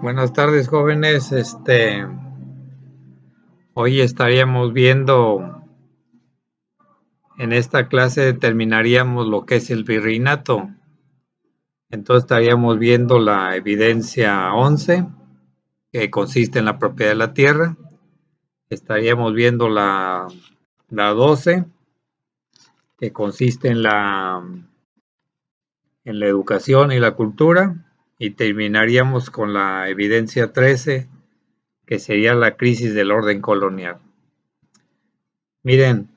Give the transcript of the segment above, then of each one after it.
Buenas tardes, jóvenes. Hoy estaríamos viendo, en esta clase determinaríamos lo que es el virreinato. Entonces estaríamos viendo la evidencia 11, que consiste en la propiedad de la tierra. Estaríamos viendo la 12, que consiste en la educación y la cultura. Y terminaríamos con la evidencia 13, que sería la crisis del orden colonial. Miren,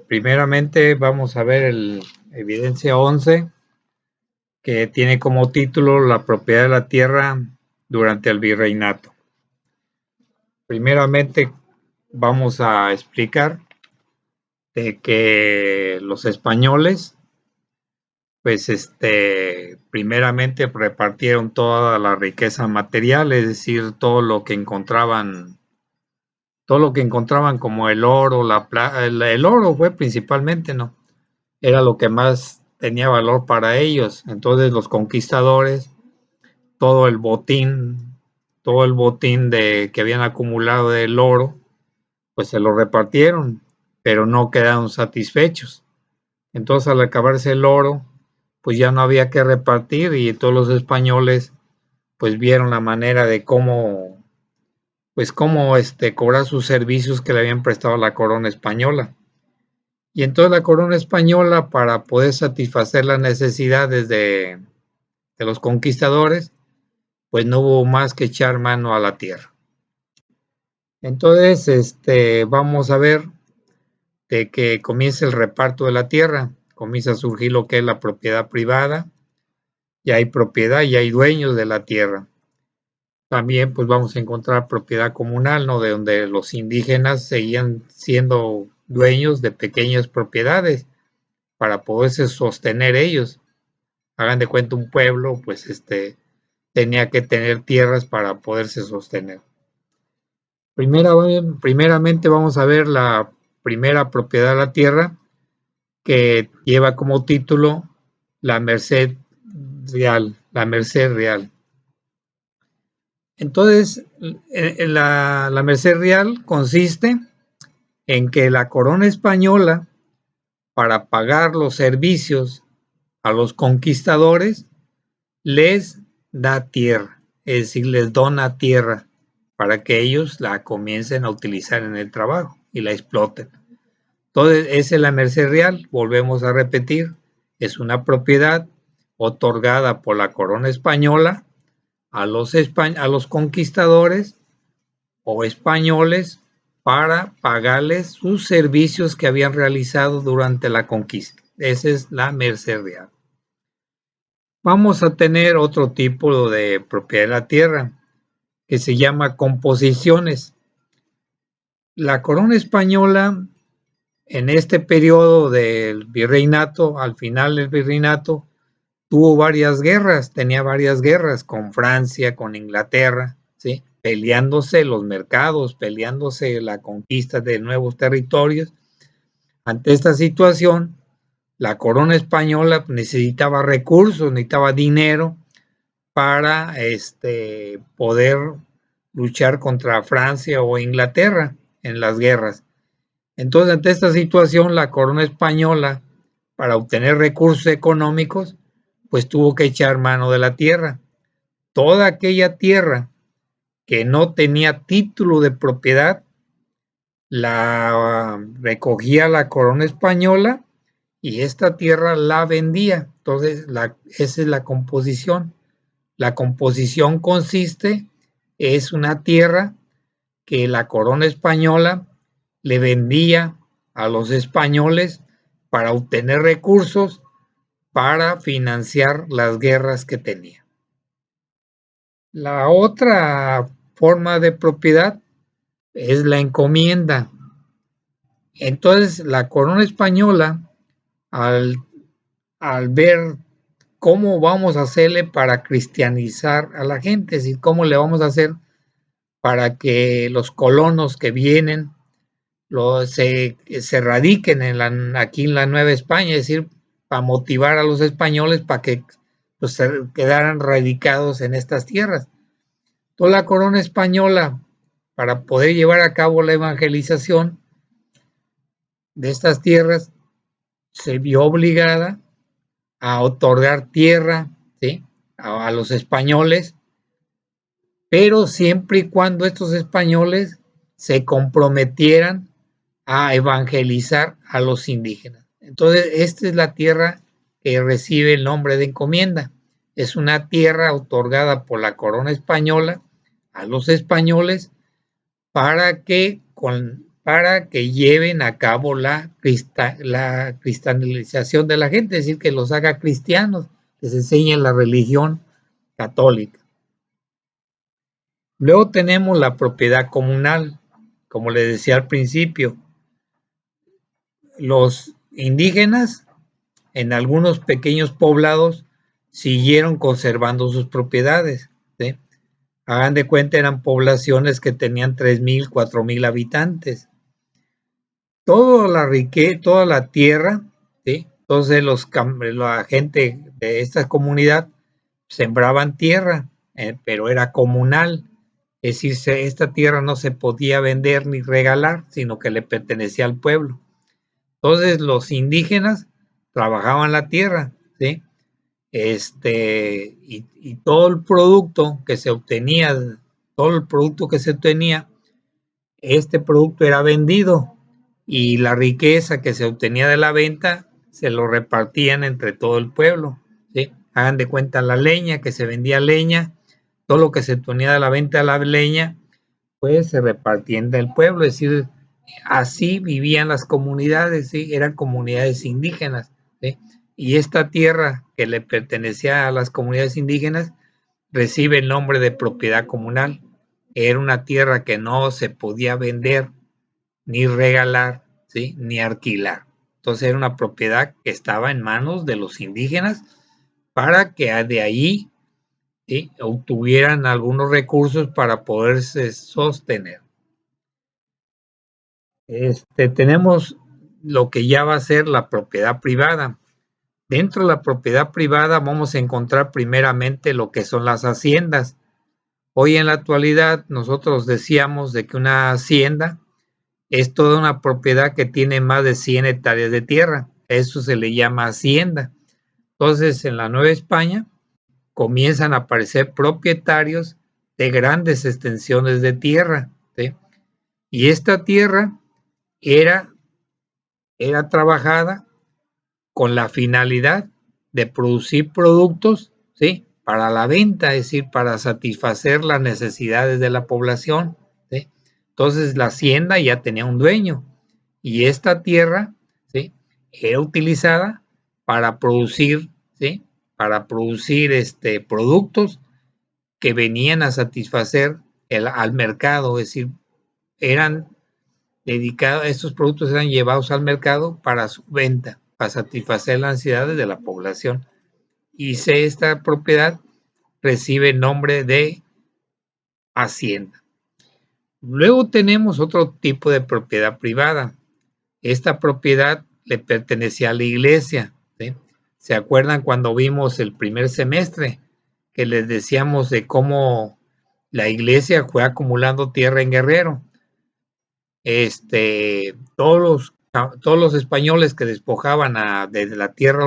primeramente vamos a ver el evidencia 11, que tiene como título la propiedad de la tierra durante el virreinato. Primeramente vamos a explicar de que los españoles, pues primeramente repartieron toda la riqueza material, es decir, todo lo que encontraban como el oro, el oro fue principalmente, ¿no? Era lo que más tenía valor para ellos. Entonces los conquistadores, todo el botín que habían acumulado del oro, pues se lo repartieron, pero no quedaron satisfechos. Entonces al acabarse el oro, pues ya no había que repartir y todos los españoles pues vieron la manera de cómo cobrar sus servicios que le habían prestado a la corona española. Y entonces la corona española, para poder satisfacer las necesidades de los conquistadores, pues no hubo más que echar mano a la tierra. Entonces, vamos a ver de que comienza el reparto de la tierra, comienza a surgir lo que es la propiedad privada, ya hay propiedad, ya hay dueños de la tierra. También pues vamos a encontrar propiedad comunal, ¿no? De donde los indígenas seguían siendo dueños de pequeñas propiedades para poderse sostener ellos. Hagan de cuenta un pueblo, pues tenía que tener tierras para poderse sostener. Primeramente vamos a ver la primera propiedad de la tierra, que lleva como título la merced real, la merced real. Entonces, la merced real consiste en que la corona española, para pagar los servicios a los conquistadores, les da tierra, es decir, les dona tierra para que ellos la comiencen a utilizar en el trabajo y la exploten. Entonces, esa es la merced real, volvemos a repetir, es una propiedad otorgada por la corona española a los conquistadores o españoles para pagarles sus servicios que habían realizado durante la conquista. Esa es la merced real. Vamos a tener otro tipo de propiedad de la tierra, que se llama composiciones. La corona española, en este periodo del virreinato, al final del virreinato, tuvo varias guerras, tenía varias guerras con Francia, con Inglaterra, ¿sí? Peleándose los mercados, peleándose la conquista de nuevos territorios. Ante esta situación, la corona española necesitaba recursos, necesitaba dinero para poder luchar contra Francia o Inglaterra en las guerras. Entonces, ante esta situación, la corona española, para obtener recursos económicos, pues tuvo que echar mano de la tierra. Toda aquella tierra que no tenía título de propiedad, la recogía la corona española y esta tierra la vendía. Entonces, esa es la composición. La composición consiste, es una tierra que la corona española le vendía a los españoles para obtener recursos para financiar las guerras que tenía. La otra forma de propiedad es la encomienda. Entonces, la corona española, al ver cómo vamos a hacerle para cristianizar a la gente, es decir, cómo le vamos a hacer para que los colonos que vienen se radiquen aquí en la Nueva España, es decir, para motivar a los españoles para que pues quedaran radicados en estas tierras. Toda la corona española, para poder llevar a cabo la evangelización de estas tierras, se vio obligada a otorgar tierra, ¿sí?, a los españoles, pero siempre y cuando estos españoles se comprometieran a evangelizar a los indígenas. Entonces, esta es la tierra que recibe el nombre de encomienda. Es una tierra otorgada por la corona española a los españoles para que lleven a cabo la cristianización de la gente, es decir, que los haga cristianos, les enseñen la religión católica. Luego tenemos la propiedad comunal, como les decía al principio. Los indígenas en algunos pequeños poblados siguieron conservando sus propiedades, ¿sí? Hagan de cuenta, eran poblaciones que tenían 3,000, 4,000 habitantes. Toda la riqueza, toda la tierra, ¿sí? Entonces la gente de esta comunidad sembraban tierra, pero era comunal. Es decir, esta tierra no se podía vender ni regalar, sino que le pertenecía al pueblo. Entonces los indígenas trabajaban la tierra, ¿sí? Y todo el producto que se obtenía, este producto era vendido y la riqueza que se obtenía de la venta se lo repartían entre todo el pueblo, ¿sí? Hagan de cuenta la leña, que se vendía leña, todo lo que se obtenía de la venta de la leña, pues se repartía entre el pueblo, es decir, así vivían las comunidades, ¿sí? Eran comunidades indígenas, ¿sí? Y esta tierra que le pertenecía a las comunidades indígenas recibe el nombre de propiedad comunal. Era una tierra que no se podía vender, ni regalar, ¿sí?, ni alquilar. Entonces era una propiedad que estaba en manos de los indígenas para que de ahí, ¿sí?, obtuvieran algunos recursos para poderse sostener. Tenemos lo que ya va a ser la propiedad privada. Dentro de la propiedad privada vamos a encontrar primeramente lo que son las haciendas. Hoy en la actualidad nosotros decíamos de que una hacienda es toda una propiedad que tiene más de 100 hectáreas de tierra. Eso se le llama hacienda. Entonces, en la Nueva España comienzan a aparecer propietarios de grandes extensiones de tierra, ¿sí? Y esta tierra era trabajada con la finalidad de producir productos, ¿sí?, para la venta, es decir, para satisfacer las necesidades de la población, ¿sí? Entonces la hacienda ya tenía un dueño y esta tierra, ¿sí?, era utilizada para producir, ¿sí?, para producir productos que venían a satisfacer al mercado, es decir, eran dedicados, estos productos eran llevados al mercado para su venta, para satisfacer las necesidades de la población. Y esta propiedad recibe el nombre de hacienda. Luego tenemos otro tipo de propiedad privada. Esta propiedad le pertenecía a la iglesia, ¿sí? ¿Se acuerdan cuando vimos el primer semestre que les decíamos de cómo la iglesia fue acumulando tierra en Guerrero? Todos los españoles que despojaban de la tierra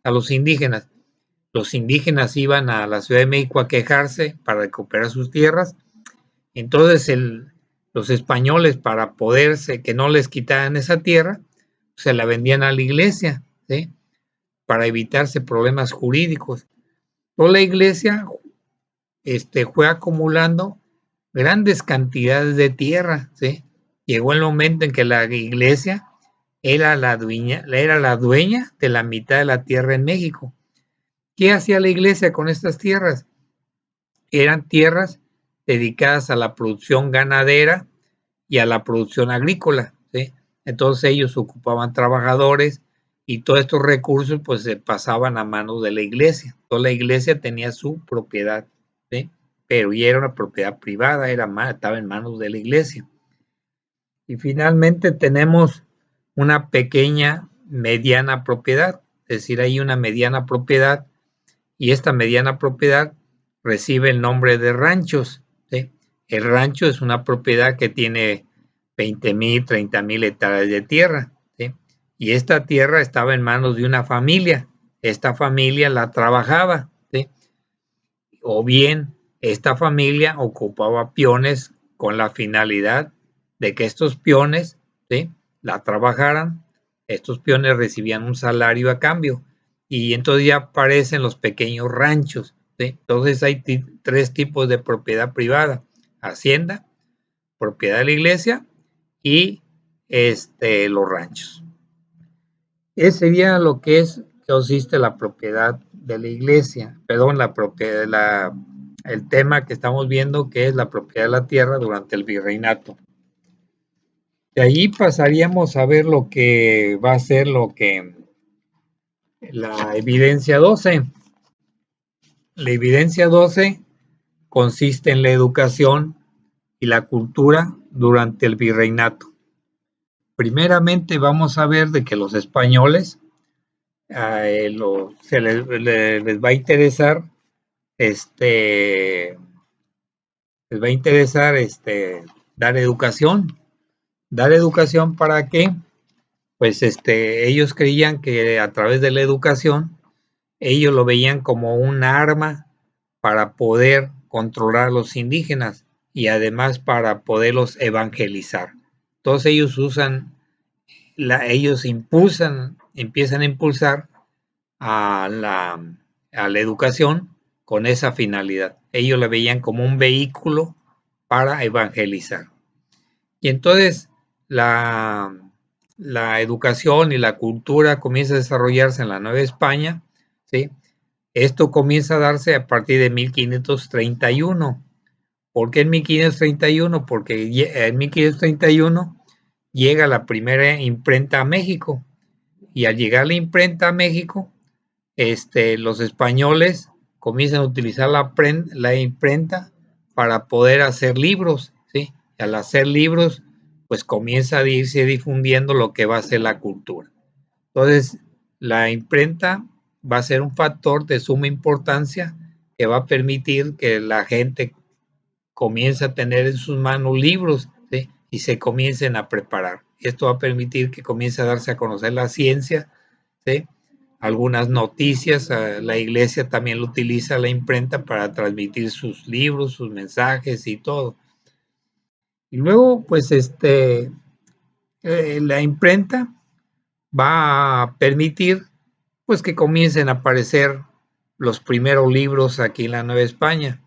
a los indígenas, los indígenas iban a la Ciudad de México a quejarse para recuperar sus tierras. Entonces los españoles, para poderse, que no les quitaran esa tierra, se la vendían a la iglesia, ¿sí?, para evitarse problemas jurídicos. Toda la iglesia fue acumulando grandes cantidades de tierra, ¿sí? Llegó el momento en que la iglesia era la dueña de la mitad de la tierra en México. ¿Qué hacía la iglesia con estas tierras? Eran tierras dedicadas a la producción ganadera y a la producción agrícola, ¿sí? Entonces ellos ocupaban trabajadores y todos estos recursos pues se pasaban a manos de la iglesia. Toda la iglesia tenía su propiedad, ¿sí?, pero ya era una propiedad privada, estaba en manos de la iglesia. Y finalmente tenemos una pequeña, mediana propiedad, es decir, hay una mediana propiedad y esta mediana propiedad recibe el nombre de ranchos, ¿sí? El rancho es una propiedad que tiene 20,000, 30,000 hectáreas de tierra, ¿sí? Y esta tierra estaba en manos de una familia. Esta familia la trabajaba, ¿sí? O bien esta familia ocupaba peones con la finalidad de que estos peones, ¿sí?, la trabajaran. Estos peones recibían un salario a cambio y entonces ya aparecen los pequeños ranchos, ¿sí? Entonces hay tres tipos de propiedad privada: hacienda, propiedad de la iglesia y los ranchos. Ese sería lo que consiste la propiedad de la iglesia, perdón, la propiedad, el tema que estamos viendo, que es la propiedad de la tierra durante el virreinato. De ahí pasaríamos a ver lo que va a ser la evidencia 12. La evidencia 12 consiste en la educación y la cultura durante el virreinato. Primeramente vamos a ver de que los españoles les va a interesar dar educación. ¿Dar educación para qué? Pues ellos creían que a través de la educación, ellos lo veían como un arma para poder controlar a los indígenas y además para poderlos evangelizar. Entonces ellos empiezan a impulsar a la educación con esa finalidad. Ellos la veían como un vehículo para evangelizar. Y entonces la educación y la cultura comienza a desarrollarse en la Nueva España, ¿sí? Esto comienza a darse a partir de 1531. ¿Por qué en 1531? Porque en 1531 llega la primera imprenta a México, y al llegar la imprenta a México, los españoles comienzan a utilizar la imprenta para poder hacer libros, ¿sí? Y al hacer libros, pues comienza a irse difundiendo lo que va a ser la cultura. Entonces, la imprenta va a ser un factor de suma importancia que va a permitir que la gente comience a tener en sus manos libros, ¿sí?, y se comiencen a preparar. Esto va a permitir que comience a darse a conocer la ciencia, ¿sí? Algunas noticias, la iglesia también lo utiliza, la imprenta, para transmitir sus libros, sus mensajes y todo. Y luego, pues, la imprenta va a permitir, pues, que comiencen a aparecer los primeros libros aquí en la Nueva España.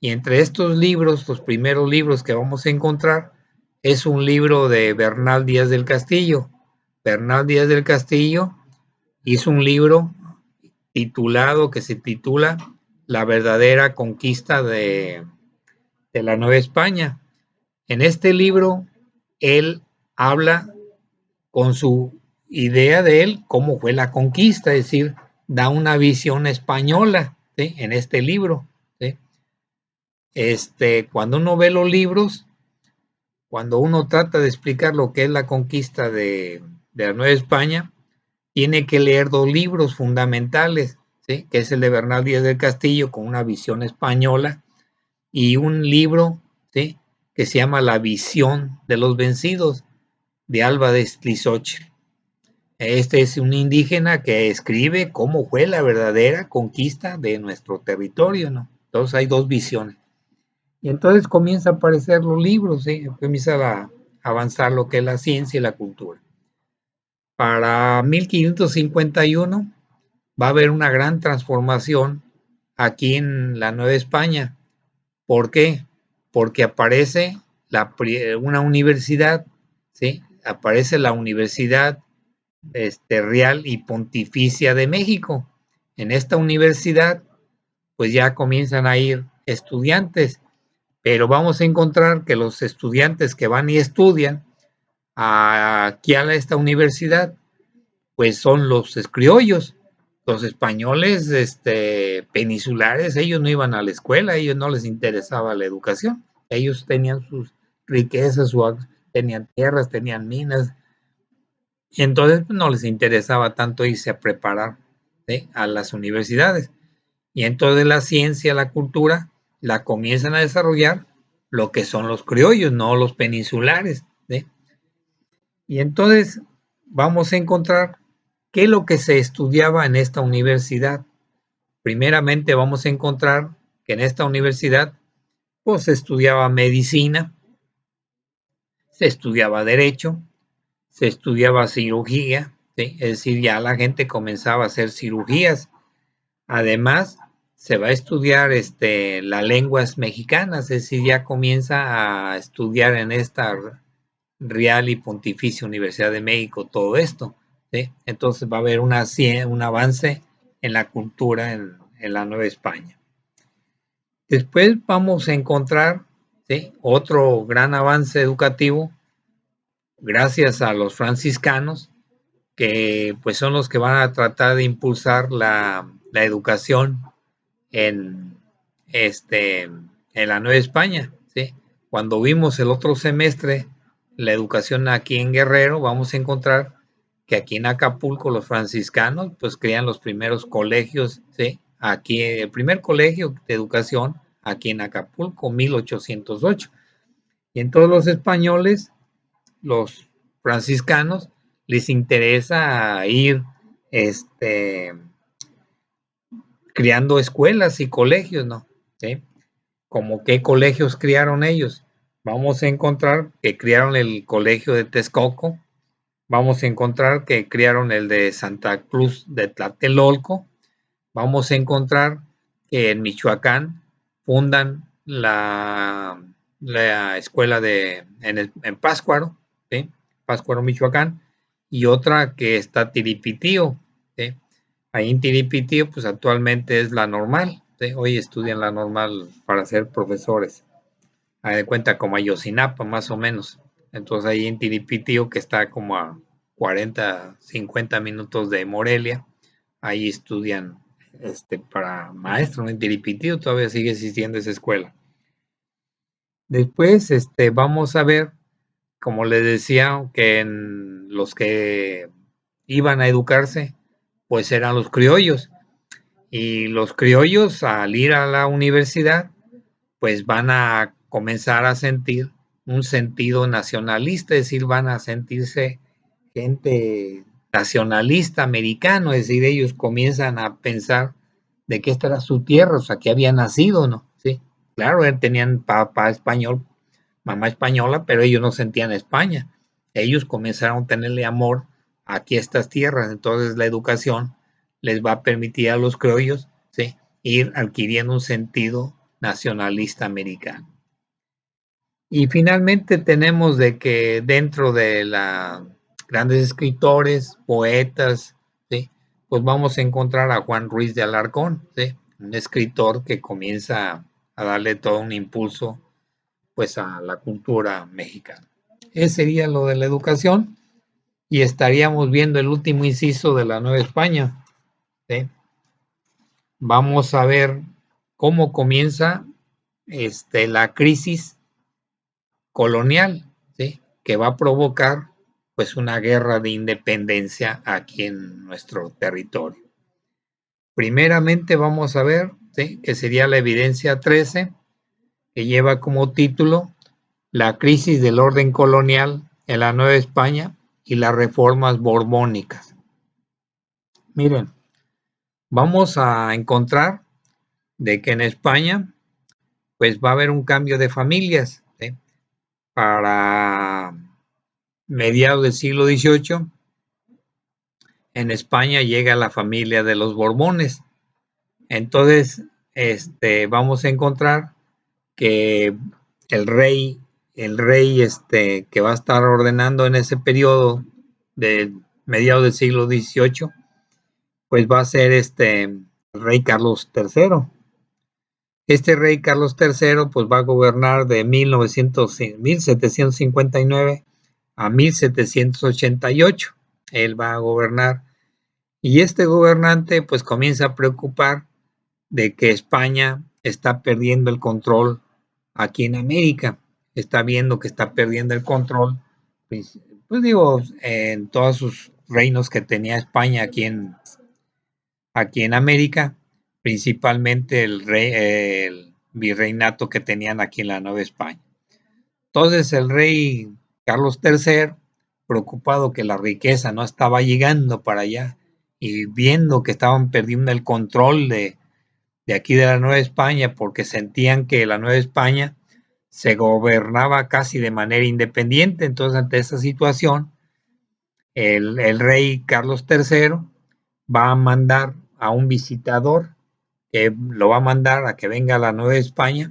Y entre estos libros, los primeros libros que vamos a encontrar, es un libro de Bernal Díaz del Castillo. Bernal Díaz del Castillo hizo un libro que se titula La verdadera conquista de la Nueva España. En este libro, él habla con su idea de él, cómo fue la conquista, es decir, da una visión española, ¿sí?, en este libro, ¿sí? Cuando uno ve los libros, cuando uno trata de explicar lo que es la conquista de la Nueva España, tiene que leer dos libros fundamentales, ¿sí?, que es el de Bernal Díaz del Castillo, con una visión española, y un libro, ¿sí?, que se llama La visión de los vencidos, de Alba de Tlizochitl. Este es un indígena que escribe cómo fue la verdadera conquista de nuestro territorio, ¿no? Entonces hay dos visiones. Y entonces comienza a aparecer los libros, ¿sí?, comienza a avanzar lo que es la ciencia y la cultura. Para 1551 va a haber una gran transformación aquí en la Nueva España. ¿Por qué? Porque aparece una universidad, ¿sí? Aparece la Universidad Real y Pontificia de México. En esta universidad, pues ya comienzan a ir estudiantes, pero vamos a encontrar que los estudiantes que van y estudian aquí a esta universidad, pues son los criollos. Los españoles peninsulares, ellos no iban a la escuela, a ellos no les interesaba la educación. Ellos tenían sus riquezas, tenían tierras, tenían minas, y entonces pues, no les interesaba tanto irse a preparar, ¿sí?, a las universidades. Y entonces la ciencia, la cultura, la comienzan a desarrollar lo que son los criollos, no los peninsulares, ¿sí? Y entonces vamos a encontrar qué es lo que se estudiaba en esta universidad. Primeramente vamos a encontrar que en esta universidad pues se estudiaba medicina, se estudiaba derecho, se estudiaba cirugía, ¿sí? Es decir, ya la gente comenzaba a hacer cirugías. Además, se va a estudiar las lenguas mexicanas, es decir, ya comienza a estudiar en esta Real y Pontificia Universidad de México todo esto, ¿sí? Entonces va a haber un avance en la cultura en la Nueva España. Después vamos a encontrar, ¿sí?, otro gran avance educativo gracias a los franciscanos, que pues son los que van a tratar de impulsar la educación en, en la Nueva España, ¿sí? Cuando vimos el otro semestre la educación aquí en Guerrero, vamos a encontrar que aquí en Acapulco los franciscanos pues crean los primeros colegios, ¿sí? Aquí el primer colegio de educación aquí en Acapulco, 1808. Y en todos los españoles, los franciscanos, les interesa ir creando escuelas y colegios, ¿no? ¿Sí? ¿Cómo qué colegios crearon ellos? Vamos a encontrar que crearon el colegio de Texcoco, vamos a encontrar que crearon el de Santa Cruz de Tlatelolco, vamos a encontrar que en Michoacán fundan la escuela en Pátzcuaro, ¿sí? Pátzcuaro, Michoacán, y otra que está Tiripitío, ¿sí? Ahí en Tiripitío, pues actualmente es la normal, ¿sí? Hoy estudian la normal para ser profesores. A de cuenta como Ayotzinapa, más o menos. Entonces ahí en Tiripitío, que está como a 40, 50 minutos de Morelia, ahí estudian para maestro, ¿no? En Tiripitío todavía sigue existiendo esa escuela. Después vamos a ver, como les decía, que en los que iban a educarse, pues eran los criollos. Y los criollos, al ir a la universidad, pues van a comenzar a sentir un sentido nacionalista, es decir, van a sentirse gente nacionalista americano, es decir, ellos comienzan a pensar de que esta era su tierra, o sea, que había nacido, ¿no? Sí, claro, tenían papá español, mamá española, pero ellos no sentían España. Ellos comenzaron a tenerle amor aquí a estas tierras, entonces la educación les va a permitir a los criollos, ¿sí?, ir adquiriendo un sentido nacionalista americano. Y finalmente tenemos de que dentro de la grandes escritores, poetas, ¿sí?, pues vamos a encontrar a Juan Ruiz de Alarcón, ¿sí?, un escritor que comienza a darle todo un impulso pues a la cultura mexicana. Ese sería lo de la educación y estaríamos viendo el último inciso de la Nueva España, ¿sí? Vamos a ver cómo comienza la crisis colonial, ¿sí?, que va a provocar pues una guerra de independencia aquí en nuestro territorio. Primeramente vamos a ver, ¿sí?, que sería la evidencia 13, que lleva como título La crisis del orden colonial en la Nueva España y las reformas borbónicas. Miren, vamos a encontrar de que en España pues va a haber un cambio de familias, ¿sí? Para mediados del siglo XVIII, en España llega la familia de los Borbones. Entonces, vamos a encontrar que el rey, que va a estar ordenando en ese periodo de mediados del siglo XVIII, pues va a ser el rey Carlos III. Este rey Carlos III pues va a gobernar de 1759 a 1788. Él va a gobernar y este gobernante pues comienza a preocupar de que España está perdiendo el control aquí en América. Está viendo que está perdiendo el control, pues digo, en todos sus reinos que tenía España aquí en América, principalmente el virreinato que tenían aquí en la Nueva España. Entonces el rey Carlos III, preocupado que la riqueza no estaba llegando para allá y viendo que estaban perdiendo el control de aquí de la Nueva España, porque sentían que la Nueva España se gobernaba casi de manera independiente. Entonces, ante esta situación, el rey Carlos III va a mandar a un visitador, que lo va a mandar a que venga a la Nueva España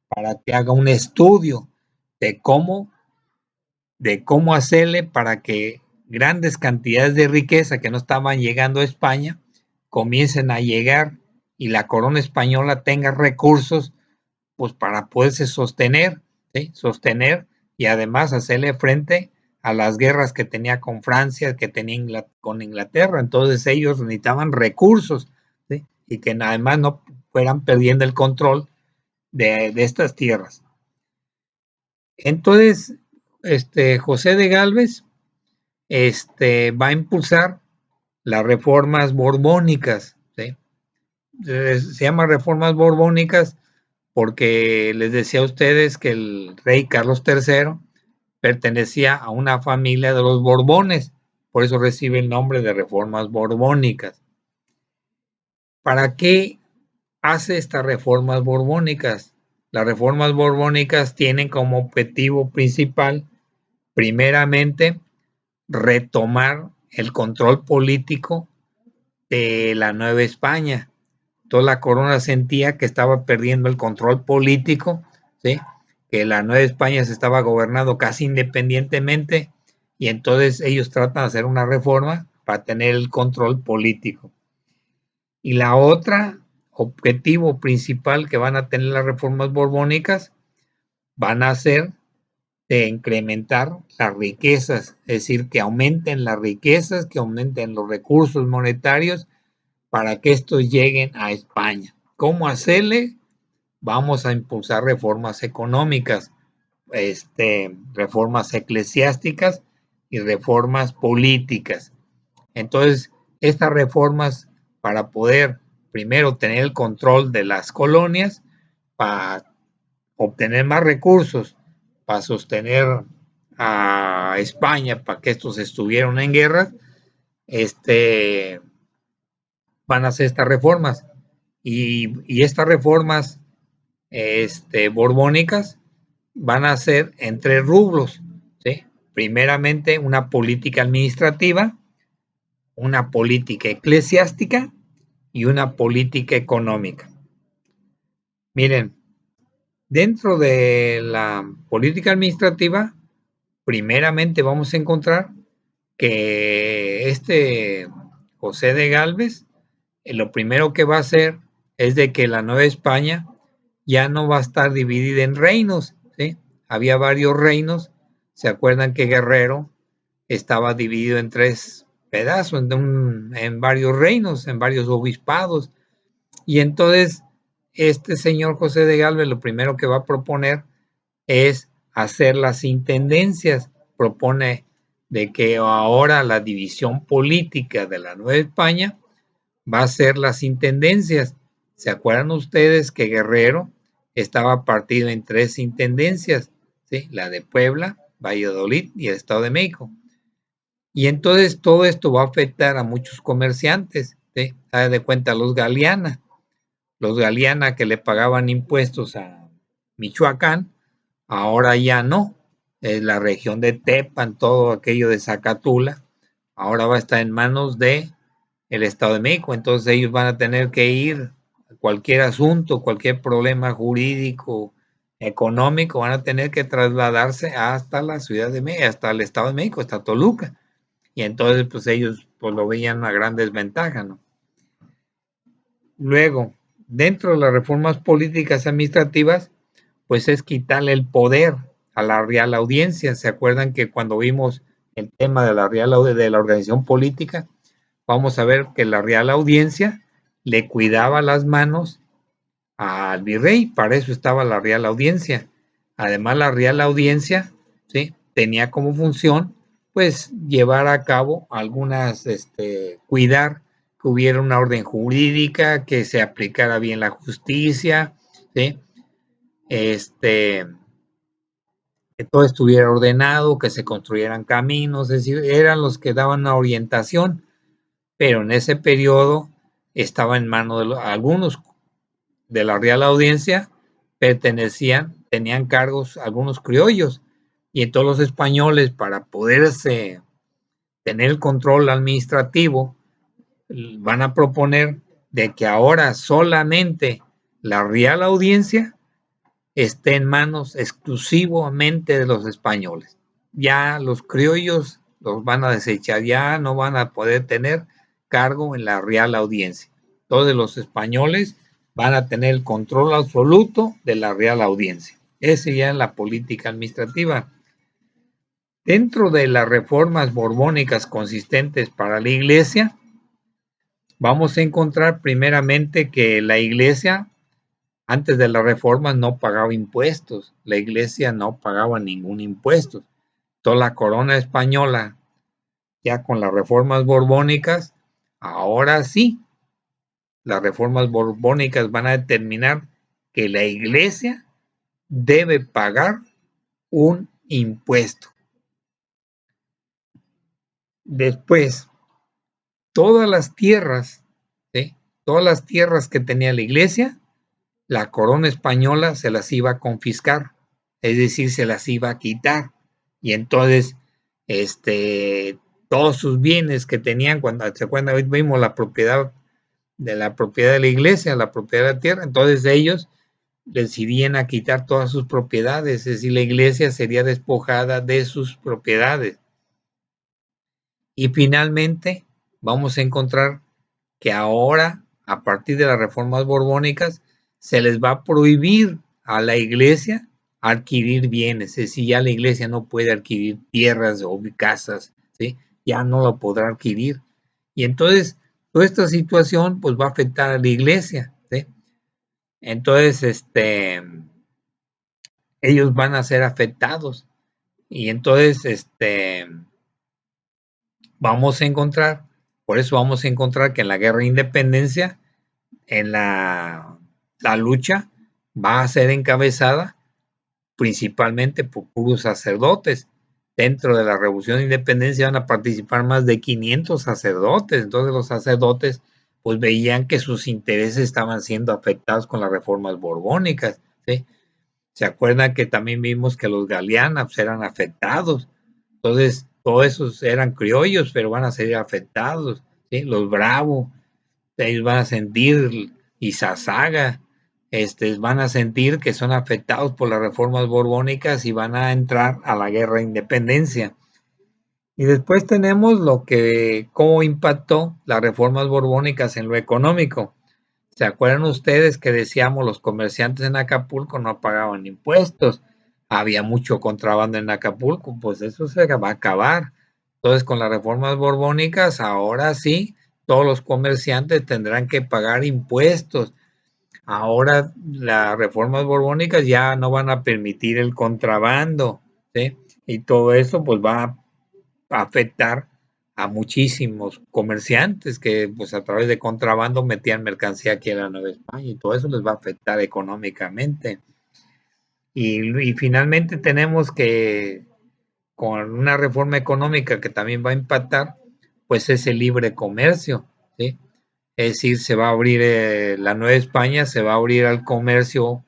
para que haga un estudio de cómo hacerle para que grandes cantidades de riqueza que no estaban llegando a España comiencen a llegar y la corona española tenga recursos pues para poderse sostener, ¿sí? Sostener y además hacerle frente a las guerras que tenía con Francia, que tenía con Inglaterra. Entonces ellos necesitaban recursos, ¿sí? Y que además no fueran perdiendo el control de estas tierras. Entonces, José de Galvez va a impulsar las reformas borbónicas, ¿sí? Se llama reformas borbónicas porque les decía a ustedes que el rey Carlos III pertenecía a una familia de los Borbones, por eso recibe el nombre de reformas borbónicas. ¿Para qué hace estas reformas borbónicas? Las reformas borbónicas tienen como objetivo principal, primeramente, retomar el control político de la Nueva España. Toda la corona sentía que estaba perdiendo el control político, ¿sí? Que la Nueva España se estaba gobernando casi independientemente y entonces ellos tratan de hacer una reforma para tener el control político. Y la otra objetivo principal que van a tener las reformas borbónicas van a ser de incrementar las riquezas, es decir, que aumenten las riquezas, que aumenten los recursos monetarios para que estos lleguen a España. ¿Cómo hacerle? Vamos a impulsar reformas económicas, reformas eclesiásticas y reformas políticas. Entonces, estas reformas para poder primero tener el control de las colonias, para obtener más recursos, para sostener a España, para que estos estuvieran en guerra, van a hacer estas reformas. Y estas reformas borbónicas van a ser en 3 rubros, ¿sí? Primeramente, una política administrativa, una política eclesiástica y una política económica. Miren, dentro de la política administrativa, primeramente vamos a encontrar que José de Galvez, lo primero que va a hacer es de que la Nueva España ya no va a estar dividida en reinos, ¿sí? Había varios reinos, ¿se acuerdan que Guerrero estaba dividido en 3 pedazos, en varios reinos, en varios obispados? Y entonces este señor José de Galvez lo primero que va a proponer es hacer las intendencias. Propone de que ahora la división política de la Nueva España va a ser las intendencias. ¿Se acuerdan ustedes que Guerrero estaba partido en 3 intendencias? ¿Sí? La de Puebla, Valladolid y el Estado de México. Y entonces todo esto va a afectar a muchos comerciantes, ¿sí? Haga de cuenta los Galeana que le pagaban impuestos a Michoacán, ahora ya no. Es la región de Tepan, todo aquello de Zacatula, ahora va a estar en manos de el Estado de México. Entonces ellos van a tener que ir a cualquier asunto, cualquier problema jurídico, económico, van a tener que trasladarse hasta la Ciudad de México, hasta el Estado de México, hasta Toluca. Y entonces pues ellos pues lo veían una gran desventaja, ¿no? Luego, dentro de las reformas políticas administrativas, pues es quitarle el poder a la Real Audiencia. ¿Se acuerdan que cuando vimos el tema de la organización política, vamos a ver que la Real Audiencia le cuidaba las manos al virrey? Para eso estaba la Real Audiencia. Además, la Real Audiencia, ¿sí?, tenía como función, pues, llevar a cabo algunas, cuidar que hubiera una orden jurídica, que se aplicara bien la justicia, ¿sí? Que todo estuviera ordenado, que se construyeran caminos, es decir, eran los que daban una orientación, pero en ese periodo estaba en manos de algunos de la Real Audiencia, tenían cargos algunos criollos, y entonces los españoles, para poderse tener el control administrativo, van a proponer de que ahora solamente la Real Audiencia esté en manos exclusivamente de los españoles. Ya los criollos los van a desechar, ya no van a poder tener cargo en la Real Audiencia. Todos los españoles van a tener el control absoluto de la Real Audiencia. Esa ya es la política administrativa. Dentro de las reformas borbónicas consistentes para la Iglesia, vamos a encontrar primeramente que la Iglesia, antes de la reforma, no pagaba impuestos. La Iglesia no pagaba ningún impuesto. Toda la corona española, ya con las reformas borbónicas, ahora sí, las reformas borbónicas van a determinar que la Iglesia debe pagar un impuesto. Después, todas las tierras, ¿sí? Todas las tierras que tenía la Iglesia, la corona española se las iba a confiscar, es decir, se las iba a quitar. Y entonces, todos sus bienes que tenían, cuando se acuerdan, hoy vimos la propiedad de la iglesia, la propiedad de la tierra, entonces ellos decidían a quitar todas sus propiedades, es decir, la iglesia sería despojada de sus propiedades. Y finalmente vamos a encontrar que ahora, a partir de las reformas borbónicas, se les va a prohibir a la iglesia adquirir bienes, es decir, ya la iglesia no puede adquirir tierras o casas, ¿sí? Ya no lo podrá adquirir. Y entonces, toda esta situación pues va a afectar a la iglesia, ¿sí? Entonces, ellos van a ser afectados. Y entonces, vamos a encontrar, por eso vamos a encontrar que en la guerra de independencia, en la lucha va a ser encabezada principalmente por puros sacerdotes. Dentro de la Revolución de Independencia van a participar más de 500 sacerdotes. Entonces los sacerdotes pues veían que sus intereses estaban siendo afectados con las reformas borbónicas, ¿sí? Se acuerdan que también vimos que los galeanos eran afectados. Entonces, todos esos eran criollos, pero van a ser afectados, ¿sí? Los bravos, ellos van a sentir, y Sasaga, van a sentir que son afectados por las reformas borbónicas y van a entrar a la guerra de independencia. Y después tenemos cómo impactó las reformas borbónicas en lo económico. ¿Se acuerdan ustedes que decíamos los comerciantes en Acapulco no pagaban impuestos? Había mucho contrabando en Acapulco, pues eso se va a acabar. Entonces, con las reformas borbónicas, ahora sí, todos los comerciantes tendrán que pagar impuestos. Ahora las reformas borbónicas ya no van a permitir el contrabando, ¿sí? Y todo eso pues va a afectar a muchísimos comerciantes que pues a través de contrabando metían mercancía aquí en la Nueva España, y todo eso les va a afectar económicamente. Y finalmente tenemos que, con una reforma económica que también va a impactar, pues es el libre comercio, ¿sí? Es decir, se va a abrir la Nueva España, se va a abrir al comercio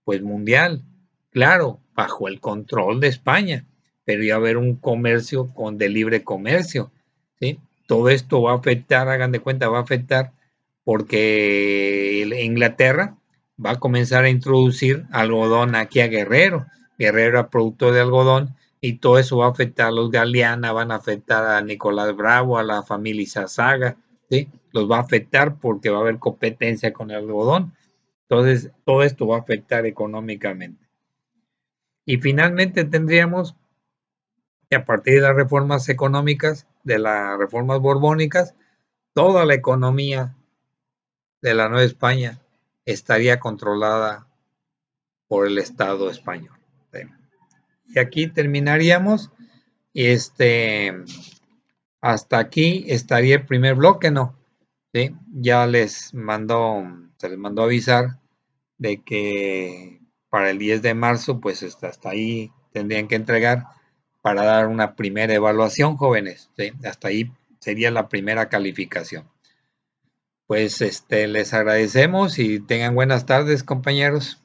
pues mundial, claro, bajo el control de España, pero ya va a haber un comercio de libre comercio, ¿sí? Todo esto va a afectar, hagan de cuenta, va a afectar porque Inglaterra va a comenzar a introducir algodón aquí a Guerrero. Guerrero era productor de algodón, y todo eso va a afectar a los Galeana, van a afectar a Nicolás Bravo, a la familia Izazaga, ¿sí? Los va a afectar porque va a haber competencia con el algodón. Entonces, todo esto va a afectar económicamente. Y finalmente tendríamos que, a partir de las reformas económicas, de las reformas borbónicas, toda la economía de la Nueva España estaría controlada por el Estado español. Y aquí terminaríamos. Y hasta aquí estaría el primer bloque, ¿no? ¿sí? Ya se les mandó avisar de que para el 10 de marzo, pues hasta ahí tendrían que entregar para dar una primera evaluación, jóvenes, ¿sí? Hasta ahí sería la primera calificación. Pues les agradecemos y tengan buenas tardes, compañeros.